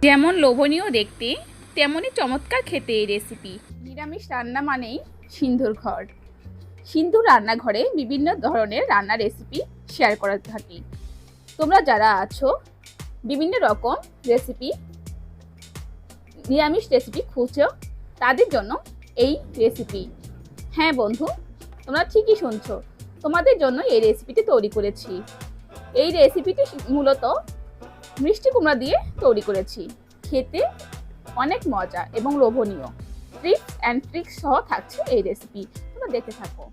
যেমন লোভনীয় দেখতে তেমনই চমৎকার খেতে এই রেসিপি। নিরামিষ রান্না মানেই সিন্ধুর ঘর। সিন্ধুর রান্নাঘরে বিভিন্ন ধরনের রান্নার রেসিপি শেয়ার করা থাকি। তোমরা যারা আছো বিভিন্ন রকম রেসিপি, নিরামিষ রেসিপি খুঁজছো, তাদের জন্য এই রেসিপি। হ্যাঁ বন্ধু, তোমরা ঠিকই শুনছো, তোমাদের জন্য এই রেসিপিটি তৈরি করেছি। এই রেসিপিটি মূলত মিষ্টি কুমড়া দিয়ে তৈরি করেছি। খেতে অনেক মজা এবং লোভনীয়। টিপস অ্যান্ড ট্রিক্স সহ থাকছে এই রেসিপি, তোমরা দেখতে থাকো।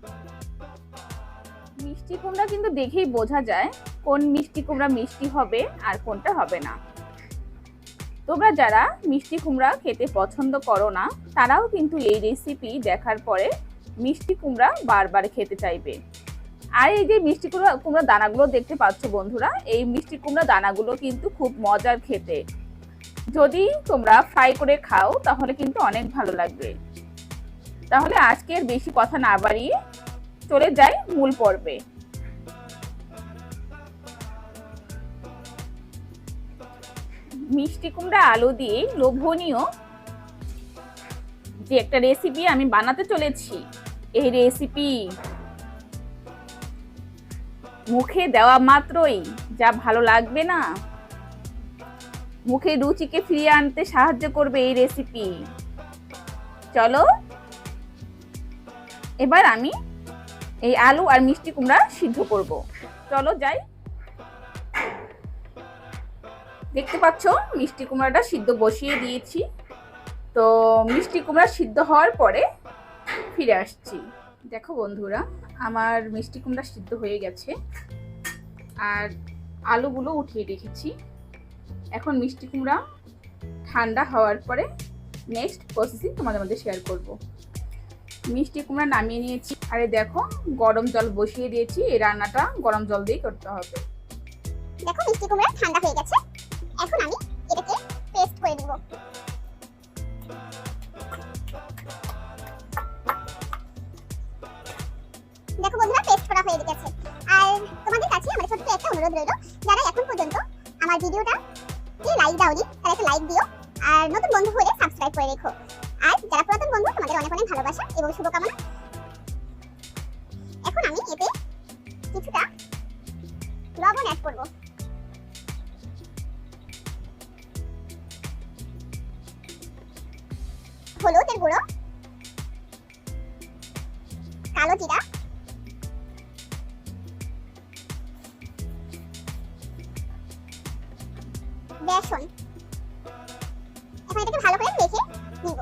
মিষ্টি কুমড়া কিন্তু দেখেই বোঝা যায় কোন মিষ্টি কুমড়া মিষ্টি হবে আর কোনটা হবে না। তোমরা যারা মিষ্টি কুমড়া খেতে পছন্দ করো না, তারাও কিন্তু এই রেসিপি দেখার পরে মিষ্টি কুমড়া বারবার খেতে চাইবে। আর এই যে মিষ্টি কুমড়া দানাগুলো দেখতে পাচ্ছ বন্ধুরা, এই মিষ্টি কুমড়া দানাগুলো কিন্তু খুব মজার খেতে। যদি তোমরা ফ্রাই করে খাও তাহলে কিন্তু অনেক ভালো লাগবে। তাহলে আজকের বেশি কথা না বাড়িয়ে চলে যাই মূল পর্বে। মিষ্টি কুমড়া আলু দিয়ে লোভনীয় যে একটা রেসিপি আমি বানাতে চলেছি, এই রেসিপি মুখে দেওয়া মাত্রই যা ভালো লাগবে না, মুখে রুচিকে ফিরিয়ে আনতে সাহায্য করবে এই রেসিপি। চলো এবার আমি এই আলু আর মিষ্টি কুমড়া সিদ্ধ করব। চলো যাই। দেখতে পাচ্ছ মিষ্টি কুমড়াটা সিদ্ধ বসিয়ে দিয়েছি। তো মিষ্টি কুমড়া সিদ্ধ হওয়ার পরে ফিরে আসছি। দেখো বন্ধুরা, আমার মিষ্টি কুমড়া সিদ্ধ হয়ে গেছে আর আলুগুলো উঠিয়ে রেখেছি। এখন মিষ্টি কুমড়া ঠান্ডা হওয়ার পরে নেক্সট প্রসেসিং তোমাদের মধ্যে শেয়ার করব। মিষ্টি কুমড়া নামিয়ে নিয়েছি। আরে দেখো গরম জল বসিয়ে দিয়েছি। এই রান্নাটা গরম জল দিয়ে করতে হবে। দেখো মিষ্টি কুমড়া ঠান্ডা হয়ে গেছে। এখন আমি এটাকে পেস্ট করে দেব। দেখো বন্ধুরা, পেস্ট করা হয়ে গেছে। আর তোমাদের কাছে আমার ছোট্ট একটা অনুরোধ রইল, যারা এখন পর্যন্ত আমার ভিডিওটা কে লাইক দাওনি তারা একটা লাইক দিও, আর নতুন বন্ধু হলে সাবস্ক্রাইব করে রেখো। আর যারা পুরাতন বন্ধু, তোমাদের অনেক অনেক ভালোবাসা এবং শুভকামনা। এখন আমি এতে কিছুটা লবণ অ্যাড করব। হলুদের গুঁড়ো, কালো জিরা, বেসন। এখন এটাকে ভালো করে মেখে নিব।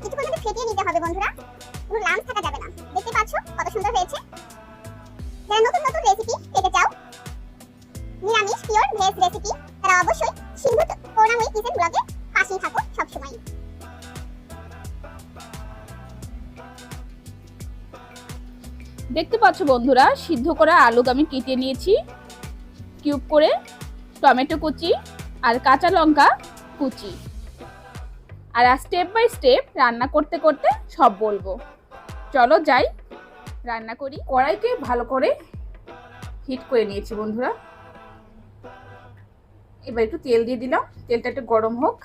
কিছুক্ষণ একটু ফেটিয়ে নিতে হবে বন্ধুরা, কোনো লাম্প থাকা যাবে না। দেখতে পাচ্ছ কত সুন্দর হয়েছে। যারা নতুন নতুন রেসিপি পেতে চাও, নিরামিষ পিওর ভেজ রেসিপি, তারা অবশ্যই সিন্ধু করুণাময়ী কিচেন ব্লগে পাশেই থাকো সবসময়। দেখতে পাচ্ছ বন্ধুরা, সিদ্ধ করা আলু আমি কেটে নিয়েছি কিউব করে, টমেটো কুচি আর কাঁচা লঙ্কা কুচি। আর স্টেপ বাই স্টেপ রান্না করতে করতে সব বলবো। চলো যাই রান্না করি। কড়াইকে ভালো করে হিট করে নিয়েছি বন্ধুরা। এবার একটু তেল দিয়ে দিলাম। তেলটা একটু গরম হোক।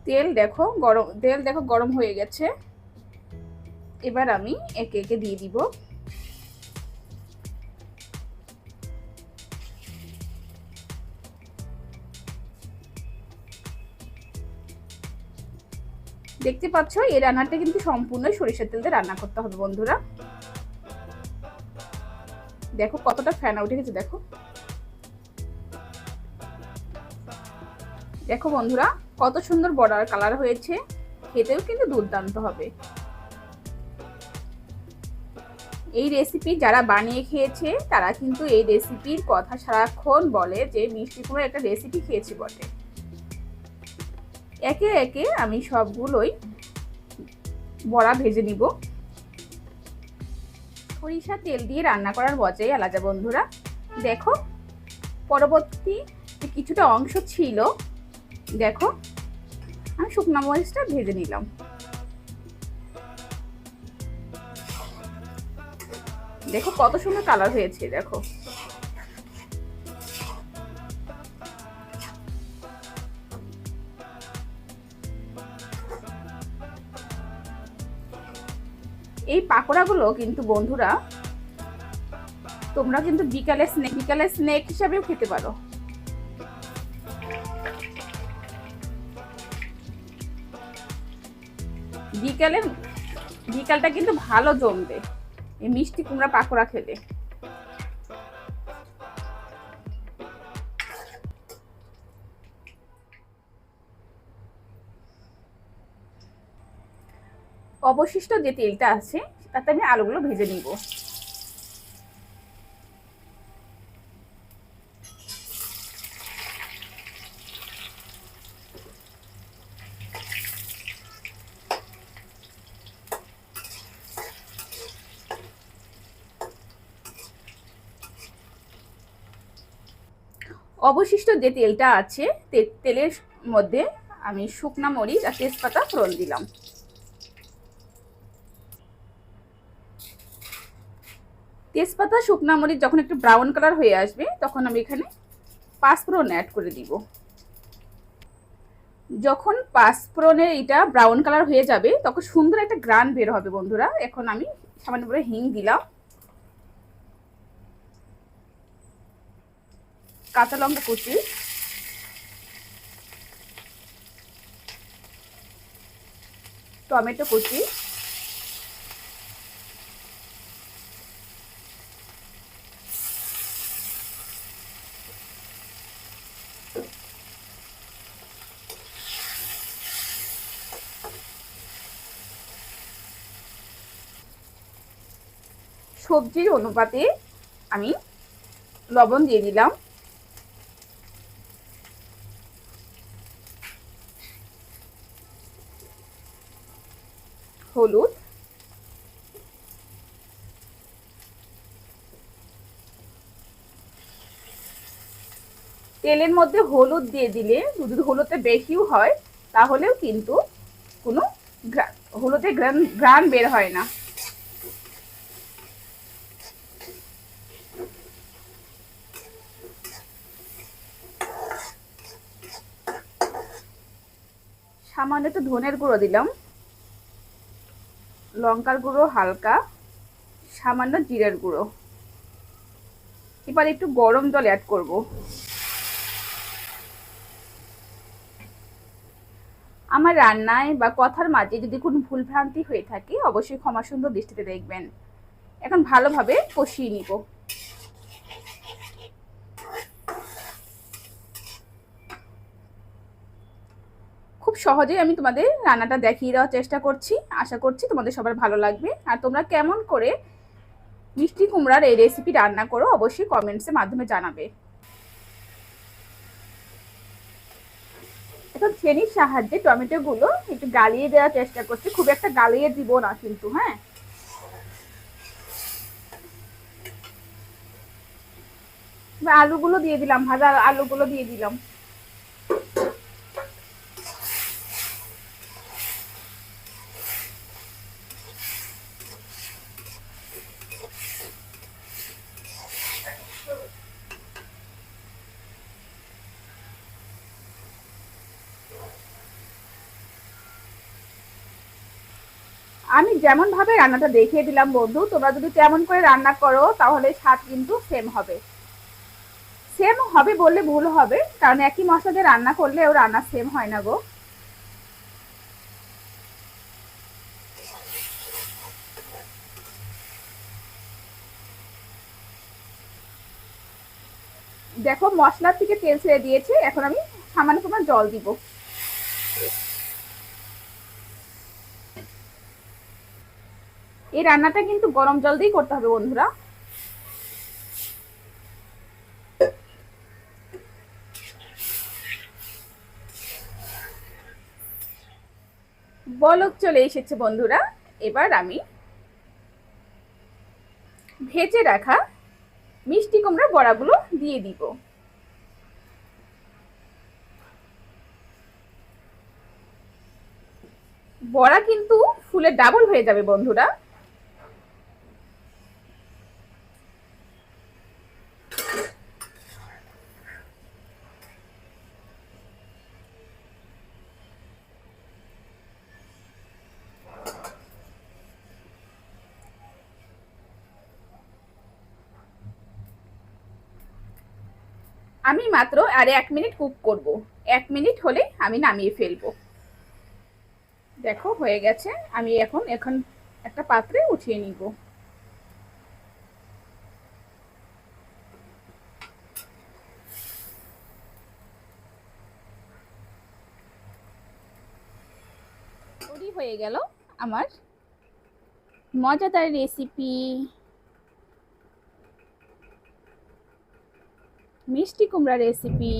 তেল দেখো গরম হয়ে গেছে। এবার আমি একে একে দিয়ে দিব। দেখতে পাচ্ছ এই রান্নাটা কিন্তু সম্পূর্ণ সরিষার তেল দিয়ে রান্না করতে হবে বন্ধুরা। দেখো কতটা ফেনা উঠে গেছে। দেখো দেখো বন্ধুরা, কত সুন্দর বর্ডার কালার হয়েছে। খেতেও কিন্তু দুর্দান্ত হবে। এই রেসিপি যারা বানিয়ে খেয়েছে তারা কিন্তু এই রেসিপির কথা সারাক্ষণ বলে যে মিষ্টি কুমড়ার একটা রেসিপি খেয়েছি বটে। একে একে আমি সবগুলোই বড়া ভেজে নিব। সরিষা তেল দিয়ে রান্না করার মজাই আলাদা বন্ধুরা। দেখো পরবর্তী কিছুটা অংশ ছিল, দেখো আমি শুকনো মরিচটা ভেজে নিলাম। দেখো কত সুন্দর কালার হয়েছে। দেখো এই পাকোড়াগুলো কিন্তু বন্ধুরা তোমরা কিন্তু বিকালে স্ন্যাক হিসাবেও খেতে পারো। বিকালটা কিন্তু ভালো জমবে এই মিষ্টি কুমড়া পাকোড়া খেলে। অবশিষ্ট যে তেলটা আছে তাতে আমি আলুগুলো ভেজে নিব। অবশিষ্ট যে তেলটা আছে তেলের মধ্যে আমি শুকনা মরিচ আর তেজপাতা ফোড়ন দিলাম। তেজপাতা শুকনা মরিচ যখন একটু ব্রাউন কালার হয়ে আসবে তখন আমি এখানে পাঁচফোড়ন অ্যাড করে দিব। যখন পাঁচফোড়নের এটা ব্রাউন কালার হয়ে যাবে তখন সুন্দর একটা গ্রান বের হবে বন্ধুরা। এখন আমি সামান্য করে হিং দিলাম, কাঁচা লঙ্কা কুচি, টমেটো কুচি, সবজির অনুপাতে আমি লবণ দিয়ে দিলাম, হলুদ, তেলের মধ্যে হলুদ দিয়ে দিলে যদি হলুদটা বেশিও হয় তাহলেও কিন্তু কোনো হলুদের ঘ্রাণ বের হয় না। সামান্য একটু ধনের গুঁড়ো দিলাম, লঙ্কার গুঁড়ো হালকা, সামান্য জিরের গুঁড়ো। এবার একটু গরম জল অ্যাড করব। আমার রান্নায় বা কথার মাঝে যদি কোনো ভুলভ্রান্তি হয়ে থাকে অবশ্যই ক্ষমা সুন্দর দৃষ্টিতে দেখবেন। এখন ভালোভাবে কষিয়ে নিব। খুব সহজেই আমি তোমাদের রান্নাটা দেখিয়ে দেওয়ার চেষ্টা করছি। আশা করছি তোমাদের সবার ভালো লাগবে। আর তোমরা কেমন করে মিষ্টি কুমড়ার এই রেসিপি রান্না করো অবশ্যই কমেন্টসের মাধ্যমে জানাবে। এখন ছেনির সাহায্যে টমেটোগুলো একটু গালিয়ে দেওয়ার চেষ্টা করছি, খুব একটা গালিয়ে দিব না কিন্তু। হ্যাঁ, আলুগুলো দিয়ে দিলাম, ভাজা আলুগুলো দিয়ে দিলাম। আমি যেমন ভাবে রান্নাটা দেখিয়ে দিলাম বন্ধু, তোমরা যদি তেমন করে রান্না করো তাহলে স্বাদ কিন্তু সেম হবে। সেম হবে বললে ভুল হবে, কারণ একই মশলা দিয়ে রান্না করলেও রান্না সেম হয় না গো। দেখো মশলার থেকে তেল ছেড়ে দিয়েছে, এখন আমি সামান্য পরিমাণ জল দিব। এই রান্নাটা কিন্তু গরম জল দিয়েই করতে হবে বন্ধুরা। বলক চলে এসেছে বন্ধুরা। এবার আমি ভেজে রাখা মিষ্টি কুমড়ার বড়াগুলো দিয়ে দিব। বড়া কিন্তু ফুলে ডাবল হয়ে যাবে বন্ধুরা। আমি মাত্র আর 1 মিনিট কুক করব। 1 মিনিট হলে আমি নামিয়ে ফেলবো। দেখো হয়ে গেছে। আমি এখন একটা পাত্রে উঠিয়ে নিব। তৈরি হয়ে গেল আমার মজাদার রেসিপি মিষ্টি কুমড়া রেসিপি।